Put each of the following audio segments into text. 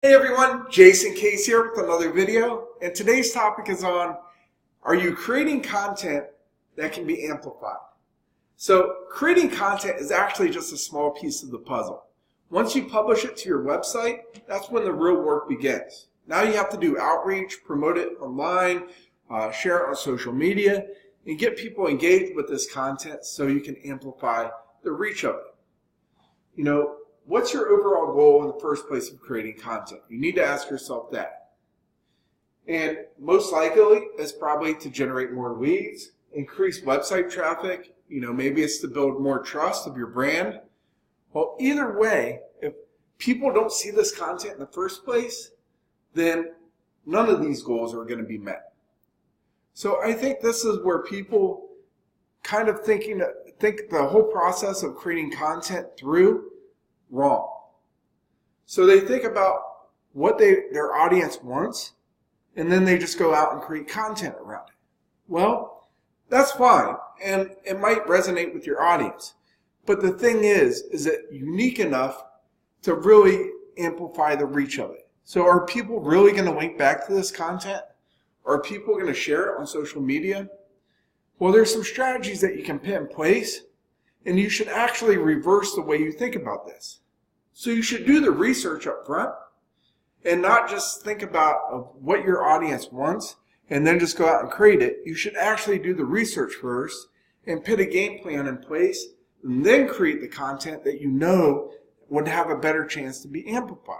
Hey everyone, Jason Case here with another video, and today's topic is on, are you creating content that can be amplified? So creating content is actually just a small piece of the puzzle. Once you publish it to your website, that's when the real work begins. Now you have to do outreach, promote it online, share it on social media, and get people engaged with this content so you can amplify the reach of it. What's your overall goal in the first place of creating content? You need to ask yourself that. And most likely, it's probably to generate more leads, increase website traffic. Maybe it's to build more trust of your brand. Well, either way, if people don't see this content in the first place, then none of these goals are going to be met. So I think this is where people kind of think the whole process of creating content through wrong. So they think about what their audience wants, and then they just go out and create content around it. Well, that's fine, and it might resonate with your audience. But the thing is it unique enough to really amplify the reach of it? So are people really going to link back to this content? Are people going to share it on social media? Well, there's some strategies that you can put in place, and you should actually reverse the way you think about this. So you should do the research up front and not just think about what your audience wants and then just go out and create it. You should actually do the research first and put a game plan in place and then create the content that you know would have a better chance to be amplified.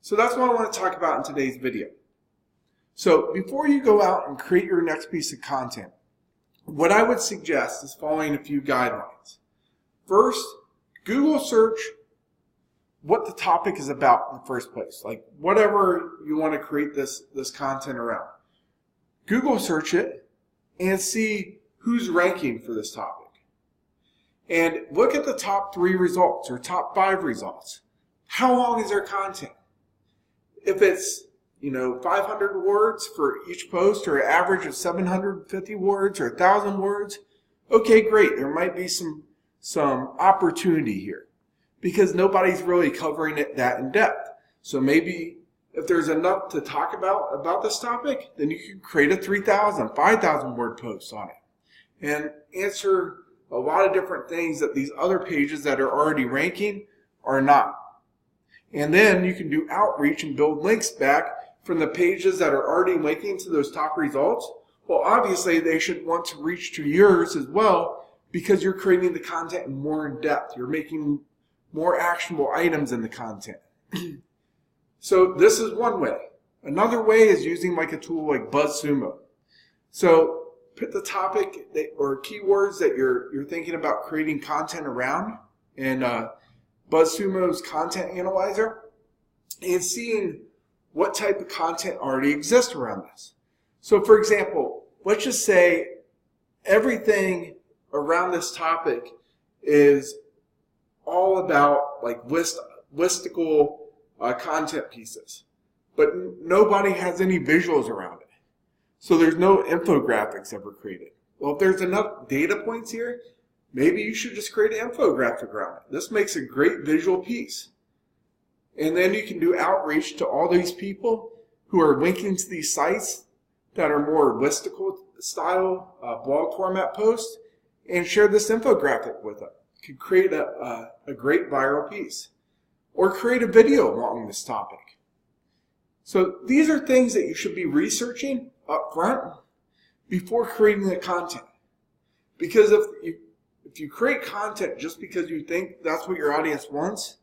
So that's what I want to talk about in today's video. So before you go out and create your next piece of content, what I would suggest is following a few guidelines. First, Google search what the topic is about in the first place. Like whatever you want to create this content around. Google search it and see who's ranking for this topic. And look at the top 3 results or top 5 results. How long is their content? If it's 500 words for each post or an average of 750 words or 1,000 words, okay, great. There might be some opportunity here because nobody's really covering it that in depth. So maybe if there's enough to talk about this topic, then you can create a 3,000, 5,000 word post on it and answer a lot of different things that these other pages that are already ranking are not. And then you can do outreach and build links back from the pages that are already linking to those top results. Well, obviously they should want to reach to yours as well because you're creating the content more in depth. You're making more actionable items in the content. So this is one way. Another way is using like a tool like BuzzSumo. So put the topic or keywords that you're thinking about creating content around in BuzzSumo's content analyzer and seeing what type of content already exists around this. So for example, let's just say everything around this topic is all about like listicle content pieces, but nobody has any visuals around it. So there's no infographics ever created. Well, if there's enough data points here, maybe you should just create an infographic around it. This makes a great visual piece. And then you can do outreach to all these people who are linking to these sites that are more listicle style blog format posts and share this infographic with them. You could create a great viral piece or create a video along this topic. So these are things that you should be researching up front before creating the content. Because if you create content just because you think that's what your audience wants,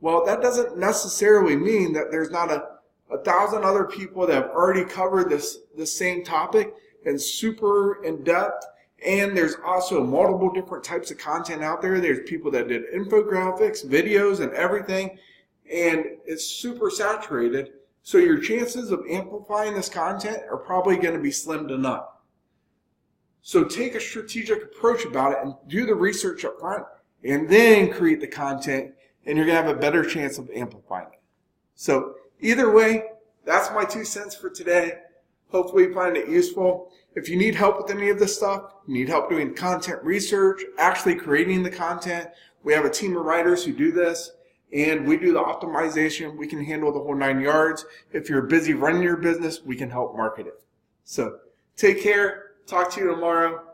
well, that doesn't necessarily mean that there's not a 1,000 other people that have already covered this same topic and super in depth. And there's also multiple different types of content out there. There's people that did infographics, videos, and everything. And it's super saturated. So your chances of amplifying this content are probably going to be slim to none. So take a strategic approach about it and do the research up front and then create the content, and you're going to have a better chance of amplifying it. So either way, that's my 2 cents for today. Hopefully you find it useful. If you need help with any of this stuff, you need help doing content research, actually creating the content, we have a team of writers who do this. and we do the optimization. We can handle the whole 9 yards. If you're busy running your business, we can help market it. So take care. Talk to you tomorrow.